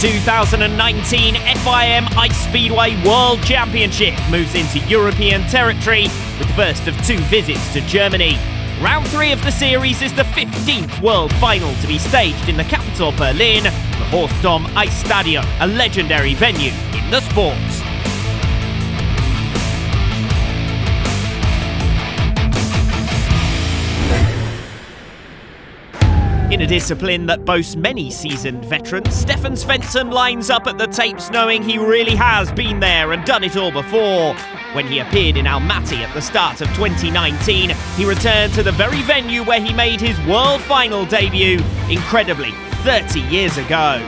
2019 FIM Ice Speedway World Championship moves into European territory with the first of two visits to Germany. Round 3 of the series is the 15th World Final to be staged in the capital Berlin, the Horstdom Ice Stadium, a legendary venue in the sport. In a discipline that boasts many seasoned veterans, Stefan Svensson lines up at the tapes knowing he really has been there and done it all before. When he appeared in Almaty at the start of 2019, he returned to the very venue where he made his world final debut, incredibly, 30 years ago.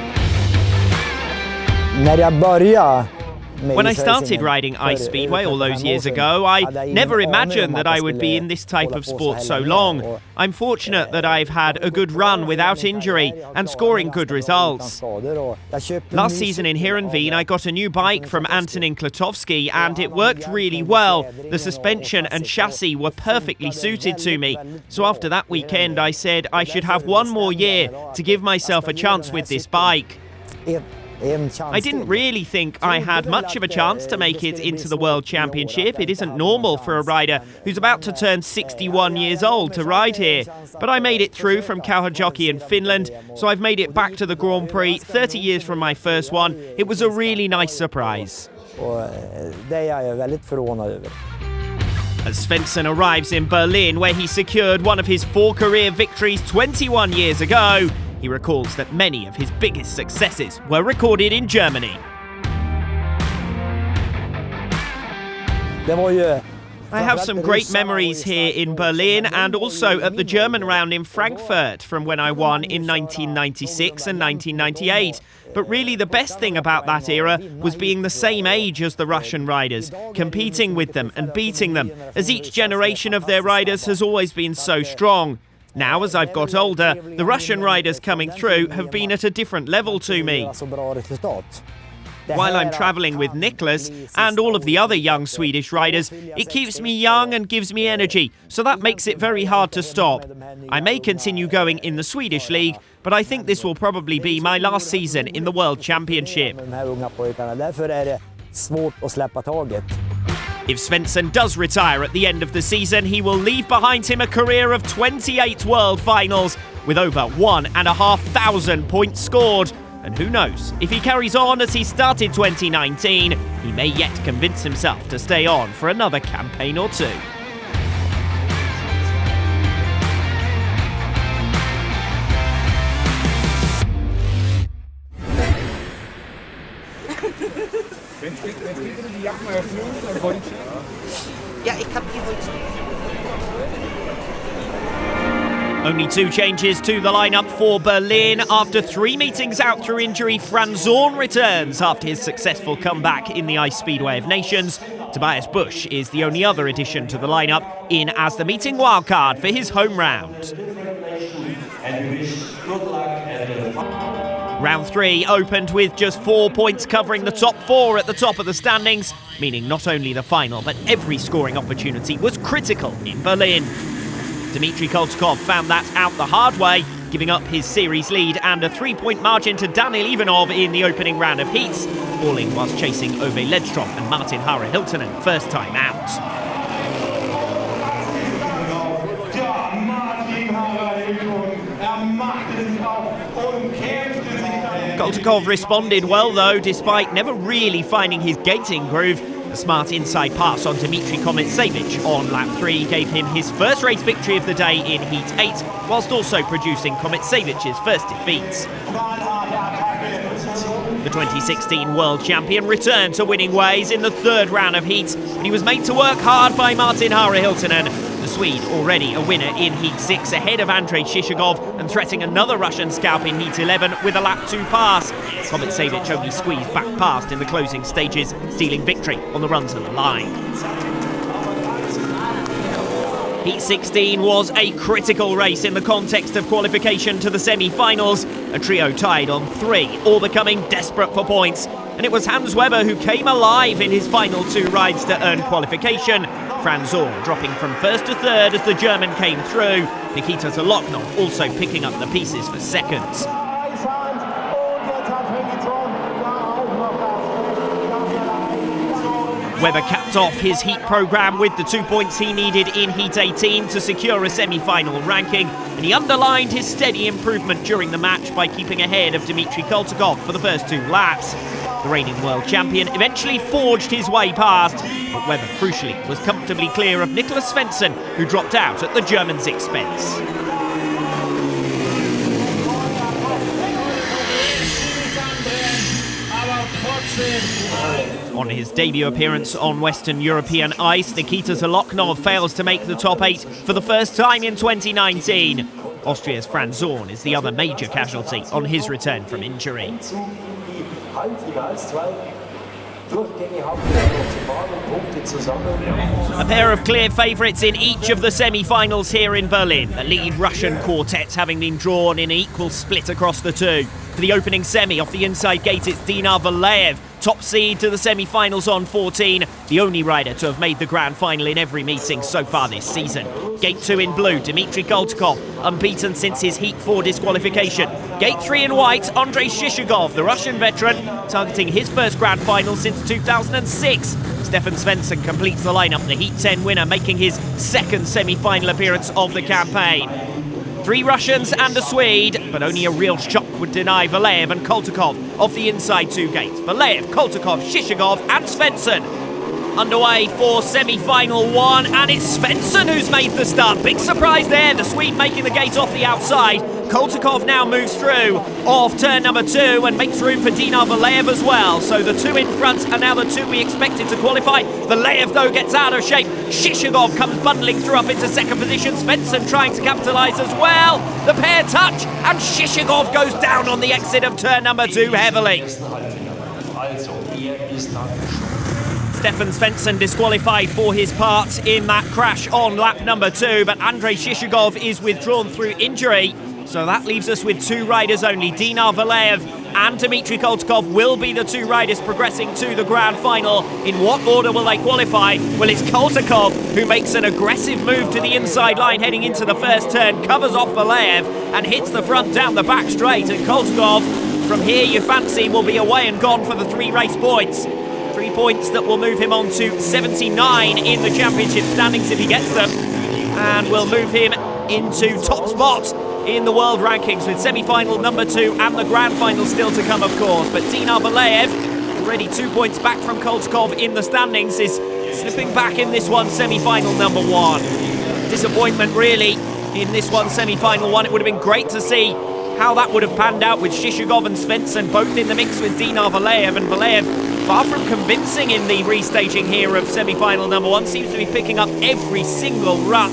When I started riding Ice Speedway all those years ago, I never imagined that I would be in this type of sport so long. I'm fortunate that I've had a good run without injury and scoring good results. Last season in Heerenveen, I got a new bike from Antonin Klotowski and it worked really well. The suspension and chassis were perfectly suited to me. So after that weekend, I said I should have one more year to give myself a chance with this bike. I didn't really think I had much of a chance to make it into the World Championship. It isn't normal for a rider who's about to turn 61 years old to ride here. But I made it through from Kauhajoki in Finland, so I've made it back to the Grand Prix 30 years from my first one. It was a really nice surprise. As Svensson arrives in Berlin, where he secured one of his 4 career victories 21 years ago, he recalls that many of his biggest successes were recorded in Germany. I have some great memories here in Berlin and also at the German round in Frankfurt from when I won in 1996 and 1998. But really the best thing about that era was being the same age as the Russian riders, competing with them and beating them, as each generation of their riders has always been so strong. Now, as I've got older, the Russian riders coming through have been at a different level to me. While I'm travelling with Niklas and all of the other young Swedish riders, it keeps me young and gives me energy, so that makes it very hard to stop. I may continue going in the Swedish league, but I think this will probably be my last season in the World Championship. If Svensson does retire at the end of the season, he will leave behind him a career of 28 World Finals with over 1,500 points scored. And who knows, if he carries on as he started 2019, he may yet convince himself to stay on for another campaign or two. Only 2 changes to the lineup for Berlin. After 3 meetings out through injury, Franz Zorn returns after his successful comeback in the Ice Speedway of Nations. Tobias Busch is the only other addition to the lineup, in as the meeting wildcard for his home round. Round 3 opened with just 4 points covering the top 4 at the top of the standings, meaning not only the final, but every scoring opportunity was critical in Berlin. Dmitry Koltykov found that out the hard way, giving up his series lead and a 3-point margin to Daniil Ivanov in the opening round of heats, falling whilst chasing Ove Ledstrom and Martin Hara-Hiltonen first time out. Koltykov responded well though, despite never really finding his gating groove. A smart inside pass on Dmitry Kometsevich on lap 3 gave him his first race victory of the day in Heat 8, whilst also producing Kometsevich's first defeats. The 2016 world champion returned to winning ways in the 3rd round of heats, but he was made to work hard by Martin Hara-Hiltonen. The Swede, already a winner in Heat 6 ahead of Andrei Shishagov and threatening another Russian scalp in Heat 11 with a lap 2 pass. Kometsevich only squeezed back past in the closing stages, stealing victory on the run to the line. Heat 16 was a critical race in the context of qualification to the semi-finals. A trio tied on 3, all becoming desperate for points. And it was Hans Weber who came alive in his final 2 rides to earn qualification. Franz Zorn dropping from 1st to 3rd as the German came through. Nikita Zolokhnov also picking up the pieces for 2nd. Webber capped off his heat programme with the 2 points he needed in Heat 18 to secure a semi-final ranking, and he underlined his steady improvement during the match by keeping ahead of Dmitry Koltykov for the first 2 laps. The reigning world champion eventually forged his way past, but Webber crucially was comfortably clear of Nicholas Svensson, who dropped out at the German's expense. On his debut appearance on Western European ice, Nikita Zolokhnov fails to make the top 8 for the first time in 2019. Austria's Franz Zorn is the other major casualty on his return from injury. A pair of clear favourites in each of the semi-finals here in Berlin. The lead Russian quartet having been drawn in an equal split across the two. For the opening semi off the inside gate, it's Dinar Valeev, top seed to the semi-finals on 14, the only rider to have made the grand final in every meeting so far this season. Gate 2 in blue, Dmitry Koltykov, unbeaten since his Heat 4 disqualification. Gate 3 in white, Andrei Shishigov, the Russian veteran, targeting his first grand final since 2006. Stefan Svensson completes the lineup, the Heat 10 winner, making his second semi-final appearance of the campaign. 3 Russians and a Swede, but only a real shock would deny Valeev and Koltykov off the inside 2 gates. Valeev, Koltykov, Shishigov and Svensson. Underway for semi-final 1, and it's Svensson who's made the start. Big surprise there, the Swede making the gate off the outside. Koltykov now moves through off turn number 2 and makes room for Dinar Valeev as well. So the 2 in front are now the 2 we expected to qualify. Valeev though gets out of shape. Shishigov comes bundling through up into second position. Svensson trying to capitalise as well. The pair touch and Shishigov goes down on the exit of turn number 2 heavily. Stefan Svensson disqualified for his part in that crash on lap number 2, but Andrei Shishigov is withdrawn through injury. So that leaves us with 2 riders only. Dinar Valeev and Dmitry Koltykov will be the 2 riders progressing to the grand final. In what order will they qualify? Well, it's Koltykov who makes an aggressive move to the inside line heading into the first turn, covers off Valeev and hits the front down the back straight. And Koltykov, from here you fancy, will be away and gone for the 3 race points. 3 points that will move him on to 79 in the championship standings if he gets them, and will move him into top spot in the world rankings with semi-final number 2 and the grand final still to come, of course. But Dinar Valeev, already 2 points back from Koltykov in the standings, is slipping back in this one, semi-final number 1. Disappointment really in this one, semi-final 1. It would have been great to see how that would have panned out with Shishigov and Svensson both in the mix with Dinar Valeev, and Valeev, far from convincing in the restaging here of semi-final number 1, seems to be picking up every single rut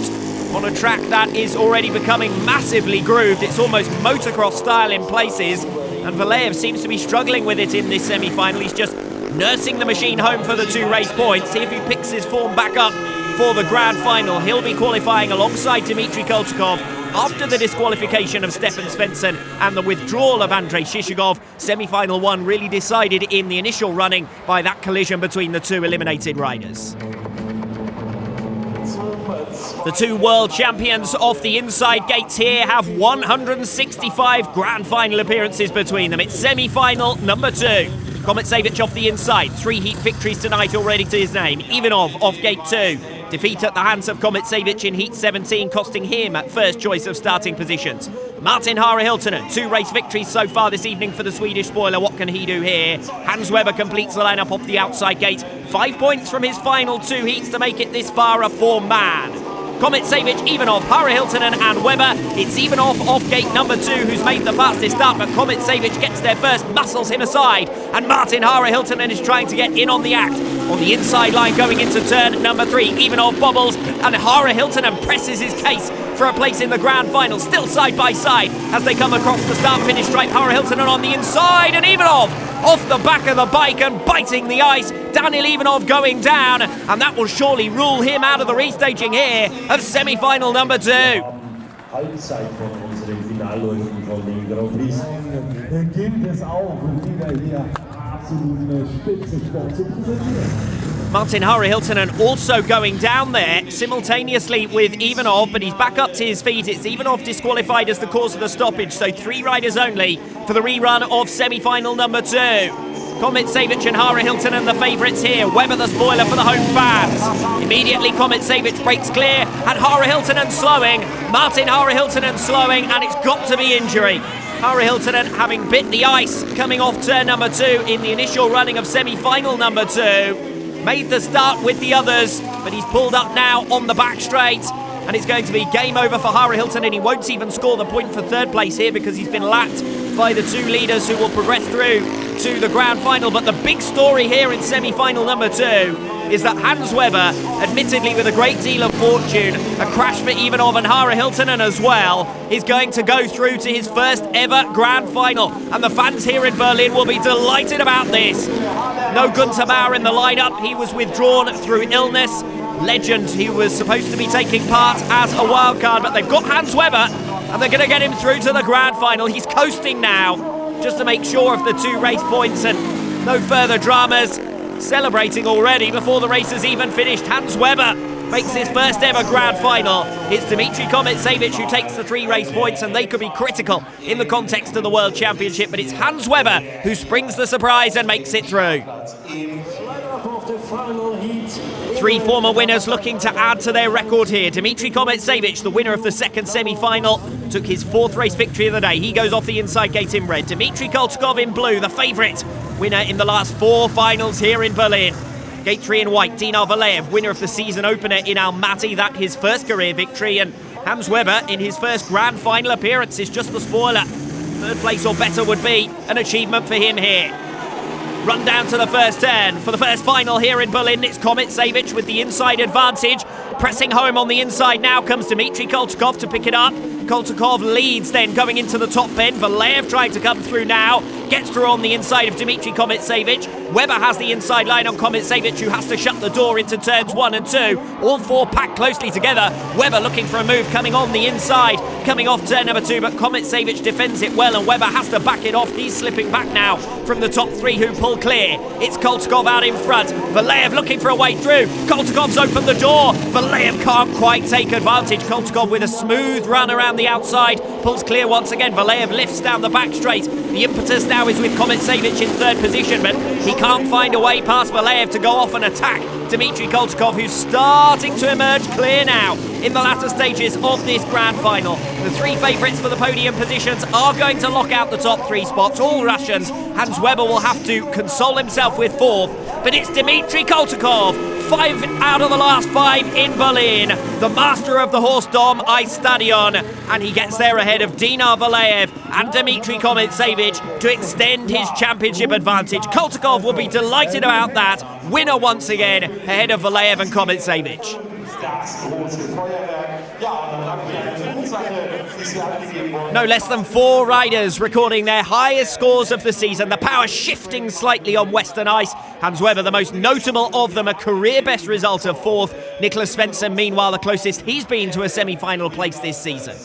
on a track that is already becoming massively grooved. It's almost motocross style in places, and Valeev seems to be struggling with it in this semi-final. He's just nursing the machine home for the 2 race points. See if he picks his form back up for the grand final. He'll be qualifying alongside Dmitry Koltykov after the disqualification of Stefan Svensson and the withdrawal of Andrei Shishigov. Semi-final 1 really decided in the initial running by that collision between the 2 eliminated riders. The 2 world champions off the inside gates here have 165 grand final appearances between them. It's semi-final number 2. Kometsevich off the inside, 3 heat victories tonight already to his name. Ivanov off gate 2. Defeat at the hands of Kometsevich in Heat 17, costing him at first choice of starting positions. Martin Hara-Hiltunen, 2 race victories so far this evening for the Swedish spoiler. What can he do here? Hans Webber completes the lineup off the outside gate. 5 points from his final 2 heats to make it this far a 4-man. Kometsevich, Ivanov, Hara-Hiltunen and Webber. It's Ivanov off gate number 2 who's made the fastest start, but Kometsevich gets there first, muscles him aside, and Martin Hara-Hiltunen is trying to get in on the act. On the inside line going into turn number 3, Ivanov bobbles, and Hara-Hiltunen presses his case for a place in the grand final, still side by side as they come across the start-finish stripe. Hara-Hiltunen on the inside, and Ivanov off the back of the bike and biting the ice. Daniil Ivanov going down, and that will surely rule him out of the restaging here of semi-final number 2. Halbzeit von unseren Finalläufen von den Grand Prix gibt es auch wieder hier absolute Spitzensport zu präsentieren. Martin Hara-Hiltunen also going down there simultaneously with Ivanov, but he's back up to his feet. It's Ivanov disqualified as the cause of the stoppage, so 3 riders only for the rerun of semi-final number 2. Comet Savic and Hara Hiltonen the favourites here. Webber the spoiler for the home fans. Immediately Comet Savic breaks clear and Hara Hiltonen slowing. Martin Hara Hiltonen slowing, and it's got to be injury. Hara Hiltonen having bit the ice coming off turn number 2 in the initial running of semi-final number 2. Made the start with the others, but he's pulled up now on the back straight. And it's going to be game over for Hara Hiltonen. He won't even score the point for third place here because he's been lapped by the 2 leaders who will progress through to the grand final. But the big story here in semi-final number 2 is that Hans Webber, admittedly with a great deal of fortune, a crash for Ivanov and Hara Hiltonen as well, is going to go through to his first ever grand final. And the fans here in Berlin will be delighted about this. No Gunther Bauer in the lineup. He was withdrawn through illness. Legend, he was supposed to be taking part as a wildcard, but they've got Hans Webber and they're going to get him through to the grand final. He's coasting now just to make sure of the 2 race points and no further dramas. Celebrating already before the race has even finished. Hans Webber makes his first ever grand final. It's Dmitry Comet Savic who takes the 3 race points, and they could be critical in the context of the World Championship, but it's Hans Webber who springs the surprise and makes it through. 3 former winners looking to add to their record here. Dmitry Comet Savic, the winner of the second semi-final, took his 4th race victory of the day. He goes off the inside gate in red. Dmitry Kolchakov in blue, the favourite, winner in the last 4 finals here in Berlin. Gate 3 in white, Dinar Valeev, winner of the season opener in Almaty, that his first career victory. And Hans Webber, in his first grand final appearance, is just the spoiler. 3rd place or better would be an achievement for him here. Run down to the first turn. For the first final here in Berlin, it's Comet Savic with the inside advantage. Pressing home on the inside now comes Dmitry Kolchakov to pick it up. Kolchakov leads then going into the top bend. Valeev trying to come through now. Gets through on the inside of Dmitry Comet Savic. Webber has the inside line on Comet Savic, who has to shut the door into turns 1 and 2. All 4 packed closely together. Webber looking for a move coming on the inside. Coming off turn number 2, but Comet Savic defends it well and Webber has to back it off. He's slipping back now from the top 3 who pull clear. It's Kolchakov out in front. Valeev looking for a way through. Kolchakov's opened the door. Valeev can't quite take advantage. Kolchakov with a smooth run around the outside. Pulls clear once again. Valeev lifts down the back straight. The impetus now is with Comet Savic in 3rd position, but he can't find a way past Valeev to go off and attack Dmitry Kolchakov, who's starting to emerge clear now in the latter stages of this grand final. The 3 favourites for the podium positions are going to lock out the top 3 spots, all Russians. Hans Webber will have to console himself with 4th, but it's Dmitry Kolchakov, 5 out of the last 5 in Berlin, the master of the Horst Dom Ice Stadion, and he gets there ahead of Dinar Valeev and Dmitry Comet Savic to extend his championship advantage. Kolchakov will be delighted about that. Winner once again, ahead of Valeev and Comet Savic. No less than 4 riders recording their highest scores of the season. The power shifting slightly on Western ice. Hans Webber, the most notable of them, a career best result of 4th. Niklas Svensson, meanwhile, the closest he's been to a semi-final place this season.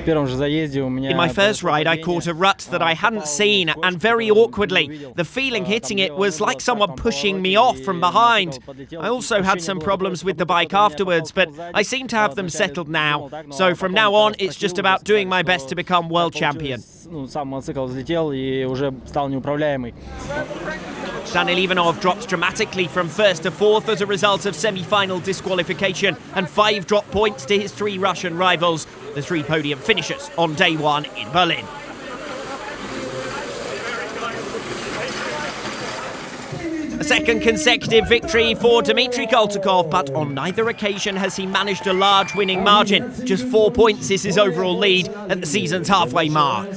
In my first ride, I caught a rut that I hadn't seen, and very awkwardly. The feeling hitting it was like someone pushing me off from behind. I also had some problems with the bike afterwards, but I seem to have them settled now. So from now on, it's just about doing my best to become world champion. Daniil Ivanov drops dramatically from 1st to 4th as a result of semi-final disqualification, and 5 drop points to his 3 Russian rivals. The 3 podium finishers on day 1 in Berlin. A second consecutive victory for Dmitry Kolchakov, but on neither occasion has he managed a large winning margin. Just 4 points is his overall lead at the season's halfway mark.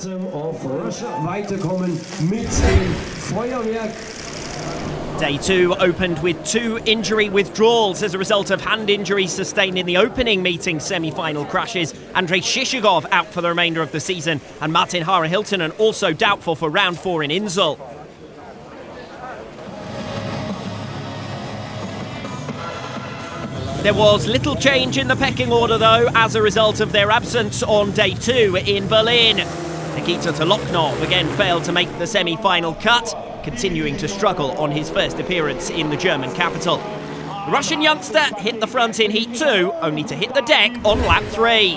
Day 2 opened with 2 injury withdrawals as a result of hand injuries sustained in the opening meeting semi-final crashes. Andrei Shishigov out for the remainder of the season, and Martin Hara Hiltonen also doubtful for round 4 in Insel. There was little change in the pecking order though as a result of their absence on day 2 in Berlin. Nikita Toloknov again failed to make the semi-final cut, continuing to struggle on his first appearance in the German capital. The Russian youngster hit the front in Heat 2, only to hit the deck on lap 3.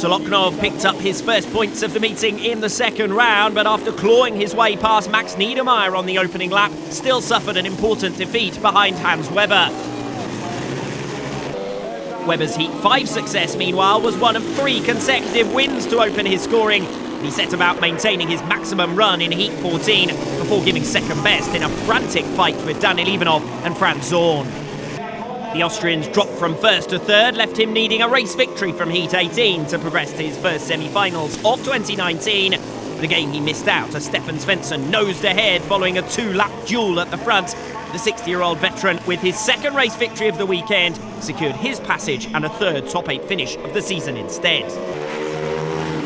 Toloknov picked up his first points of the meeting in the second round, but after clawing his way past Max Niedermeyer on the opening lap, still suffered an important defeat behind Hans Weber. Weber's Heat 5 success, meanwhile, was one of 3 consecutive wins to open his scoring. He set about maintaining his maximum run in Heat 14 before giving second best in a frantic fight with Daniil Ivanov and Franz Zorn. The Austrian's drop from first to third left him needing a race victory from Heat 18 to progress to his first semi-finals of 2019. But again, he missed out as Stefan Svensson nosed ahead following a 2-lap duel at the front. The 60-year-old veteran, with his second race victory of the weekend, secured his passage and a third top 8 finish of the season instead.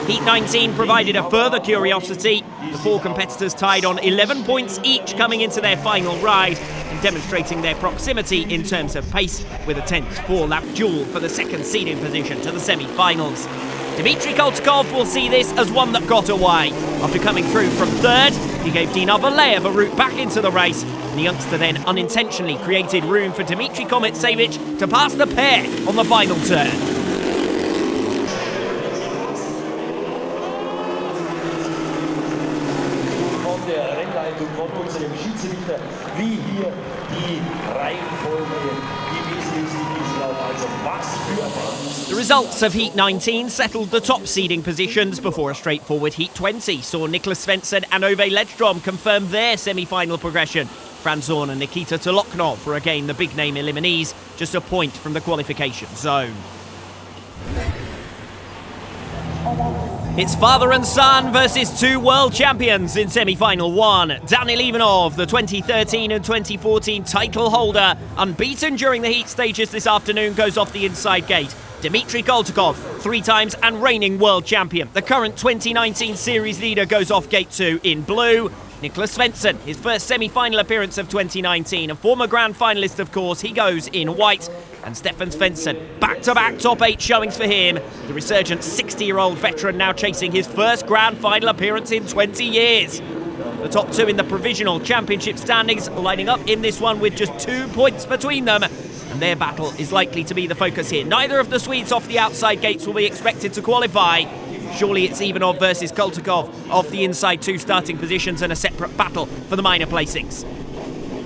Heat 19 provided a further curiosity. The 4 competitors tied on 11 points each coming into their final ride and demonstrating their proximity in terms of pace with a tense 4-lap duel for the second seeding position to the semi-finals. Dmitry Koltykov will see this as one that got away. After coming through from third, he gave Dinar Valeev a route back into the race, and the youngster then unintentionally created room for Dmitry Kometsevich to pass the pair on the final turn. Von der Rennleitung von unserem Schiedsrichter, wie hier die Reihenfolge gewesen ist in diesem Lauf. Also was für The results of Heat 19 settled the top seeding positions before a straightforward Heat 20 saw Niklas Svensson and Ove Ledstrom confirm their semi-final progression. Franz Zorn and Nikita Toloknov were again the big-name eliminees, just a point from the qualification zone. It's father and son versus 2 world champions in semi-final 1. Daniil Ivanov, the 2013 and 2014 title holder, unbeaten during the heat stages this afternoon, goes off the inside gate. Dmitry Koltykov, 3 times and reigning world champion, the current 2019 series leader, goes off gate 2 in blue. Niklas Svensson, his first semi-final appearance of 2019, a former grand finalist of course, he goes in white. And Stefan Svensson, back-to-back top 8 showings for him. The resurgent 60-year-old veteran now chasing his first grand final appearance in 20 years. The top 2 in the provisional championship standings lining up in this one with just 2 points between them. And their battle is likely to be the focus here. Neither of the Swedes off the outside gates will be expected to qualify. Surely it's Ivanov versus Koltykov off the inside 2 starting positions and a separate battle for the minor placings.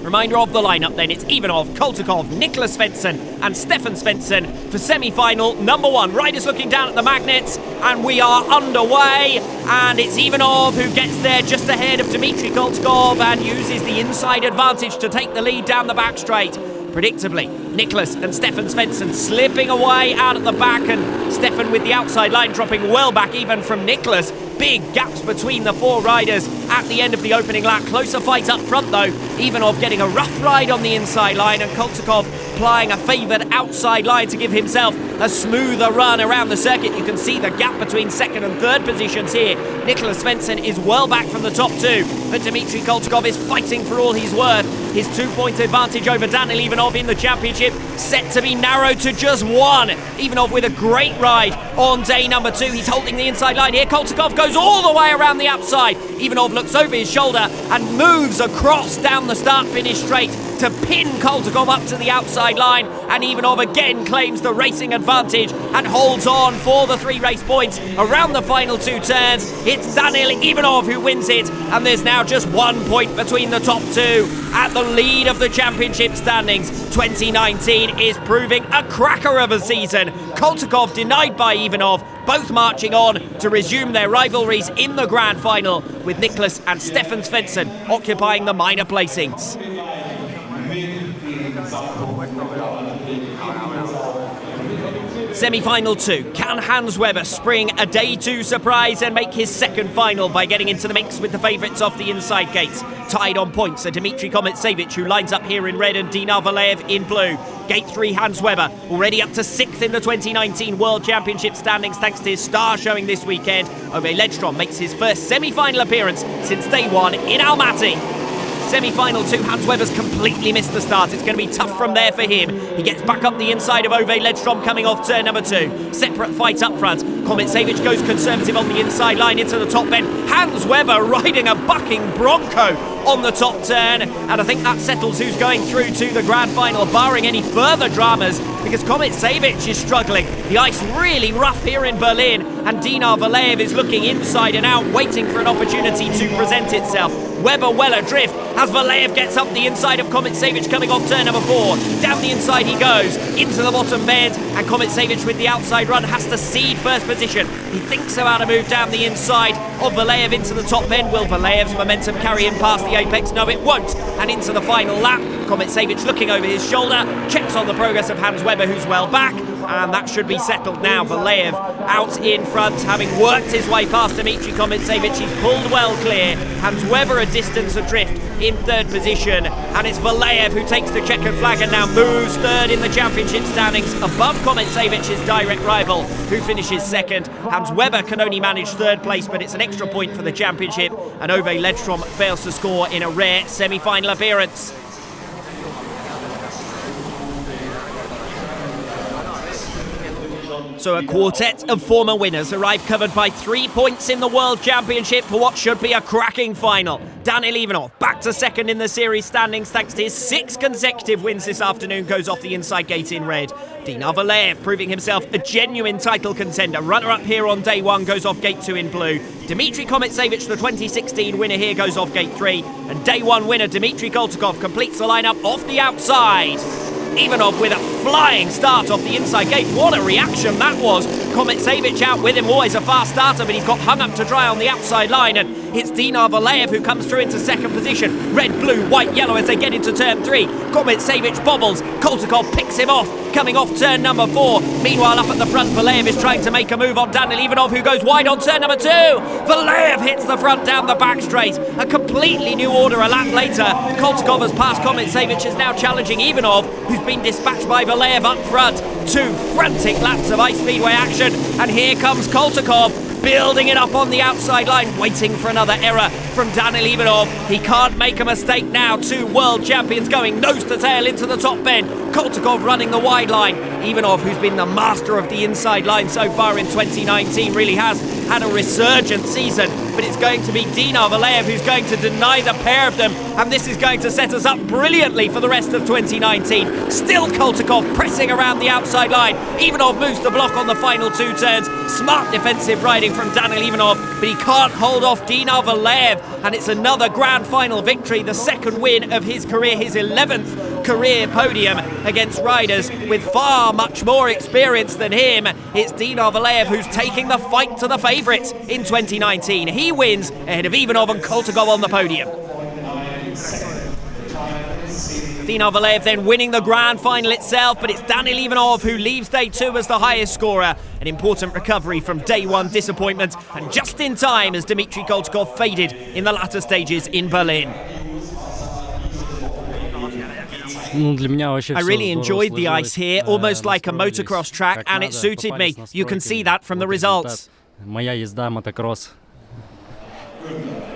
Reminder of the lineup then, it's Ivanov, Koltykov, Niklas Svensson and Stefan Svensson for semi-final number 1. Riders looking down at the magnets and we are underway, and it's Ivanov who gets there just ahead of Dmitry Koltykov and uses the inside advantage to take the lead down the back straight. Predictably, Niklas and Stefan Svensson slipping away out at the back, and Stefan with the outside line dropping well back even from Niklas. Big gaps between the 4 riders at the end of the opening lap. Closer fight up front though. Ivanov getting a rough ride on the inside line and Koltykov applying a favoured outside line to give himself a smoother run around the circuit. You can see the gap between second and third positions here. Niklas Svensson is well back from the top 2, but Dmitry Koltykov is fighting for all he's worth. His 2-point advantage over Daniil Ivanov in the championship set to be narrowed to just 1. Ivanov with a great ride on day number 2. He's holding the inside line here. Koltykov goes all the way around the outside. Ivanov looks over his shoulder and moves across down the start-finish straight to pin Koltykov up to the outside line, and Ivanov again claims the racing advantage and holds on for the 3 race points around the final 2 turns. It's Daniil Ivanov who wins it, and there's now just 1 point between the top 2 at the lead of the championship standings. 2019 is proving a cracker of a season. Koltykov denied by Ivanov, both marching on to resume their rivalries in the grand final, with Niklas and Stefan Svensson occupying the minor placings. Semi-final 2. Can Hans Weber spring a day 2 surprise and make his second final by getting into the mix with the favourites off the inside gates? Tied on points are Dmitry Kometsevich, who lines up here in red, and Dinar Valeev in blue. Gate 3, Hans Weber, already up to 6th in the 2019 World Championship standings thanks to his star showing this weekend. Ove Ledstrom makes his first semi-final appearance since day 1 in Almaty. Semi-final 2, Hans Weber's completely missed the start. It's going to be tough from there for him. He gets back up the inside of Ove Ledstrom coming off turn number 2. Separate fight up front. Komet goes conservative on the inside line into the top bend. Hans Weber riding a bucking bronco on the top turn, and I think that settles who's going through to the grand final, barring any further dramas, because Komet is struggling. The ice really rough here in Berlin, and Dinar Valeev is looking inside and out, waiting for an opportunity to present itself. Weber well adrift as Valeev gets up the inside of Komet coming off turn number 4. Down the inside he goes, into the bottom bend, and Komet with the outside run has to cede first position. He thinks about a move down the inside of Valeev into the top bend. Will Valeev's momentum carry him past the apex? No, it won't. And into the final lap, Komet looking over his shoulder, checks on the progress of Hans Weber, who's well back, and that should be settled now. Valeev out in front, having worked his way past Dmitry Komet. He's pulled well clear. Hans Weber a distance adrift in third position, and it's Valeev who takes the checkered flag and now moves third in the championship standings above Komet his direct rival, who finishes second. Hans Weber can only manage third place, but it's an extra point for the championship, and Ove Ledstrom fails to score in a rare semi-final appearance. So a quartet of former winners arrive covered by 3 points in the World Championship for what should be a cracking final. Daniil Ivanov, back to second in the series standings thanks to his 6 consecutive wins this afternoon, goes off the inside gate in red. Dinar Valeev proving himself a genuine title contender. Runner-up here on day 1 goes off gate 2 in blue. Dmitry Komet, the 2016 winner here, goes off gate 3. And day 1 winner Dmitry Koltykov completes the lineup off the outside. Ivanov with a flying start off the inside gate. What a reaction that was. Komet out with him, always a fast starter, but he's got hung up to dry on the outside line, and it's Dinar Valeev who comes through into second position. Red, blue, white, yellow as they get into turn 3. Komet bobbles. Koltykov picks him off, coming off turn number 4. Meanwhile, up at the front, Valeev is trying to make a move on Daniil Ivanov, who goes wide on turn number 2. Valeev hits the front down the back straight. A completely new order a lap later. Koltykov has passed Komet is now challenging Ivanov, who's been dispatched by Valeev up front. 2 frantic laps of ice speedway action, and here comes Koltykov, building it up on the outside line, waiting for another error from Daniil Ivanov. He can't make a mistake now. 2 world champions going nose to tail into the top bend. Koltykov running the wide line. Ivanov, who's been the master of the inside line so far in 2019, really has had a resurgent season, but it's going to be Dinar Valeev who's going to deny the pair of them, and this is going to set us up brilliantly for the rest of 2019. Still Koltykov pressing around the outside line. Ivanov moves the block on the final 2 turns. Smart defensive riding from Daniil Ivanov, but he can't hold off Dinar Valeev, and it's another grand final victory, the 2nd win of his career, his 11th career podium against riders with far much more experience than him. It's Dinar Valeev who's taking the fight to the favourites in 2019. He wins ahead of Ivanov and Koltykov on the podium. Dinar Valeev then winning the grand final itself, but it's Daniil Ivanov who leaves day 2 as the highest scorer. An important recovery from day 1 disappointment, and just in time as Dmitry Koltykov faded in the latter stages in Berlin. I really enjoyed the ice here, almost like a motocross track, and it suited me. You can see that from the results.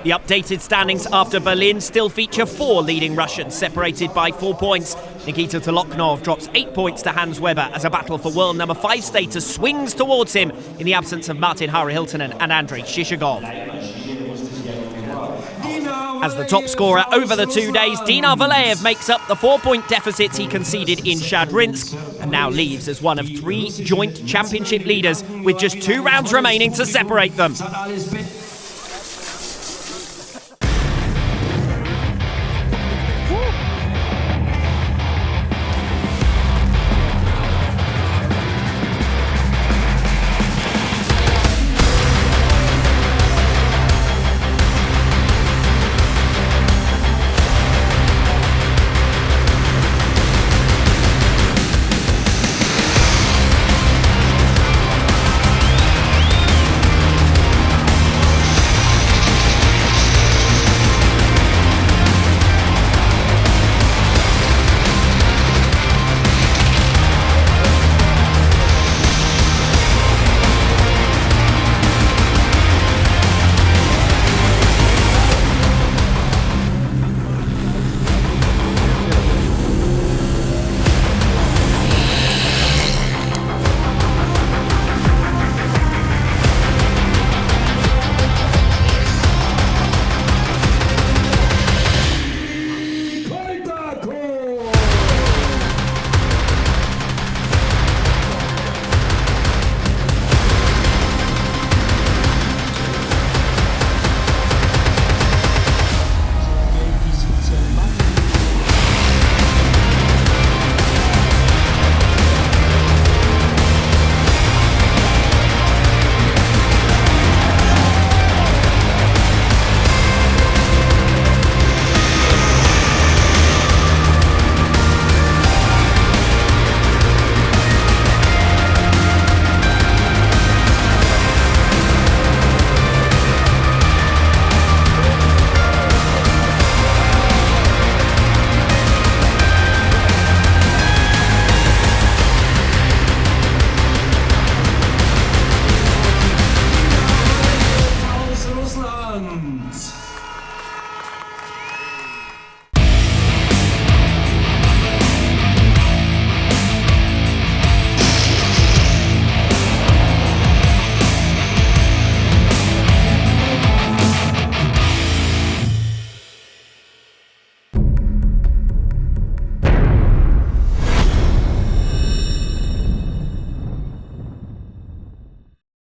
The updated standings after Berlin still feature 4 leading Russians, separated by 4 points. Nikita Toloknov drops 8 points to Hans Weber as a battle for world number 5 status swings towards him in the absence of Martin Harri-Hiltunen and Andrei Shishagov. As the top scorer over the 2 days, Dinar Valeev makes up the 4-point deficit he conceded in Shadrinsk and now leaves as one of 3 joint championship leaders with just 2 rounds remaining to separate them.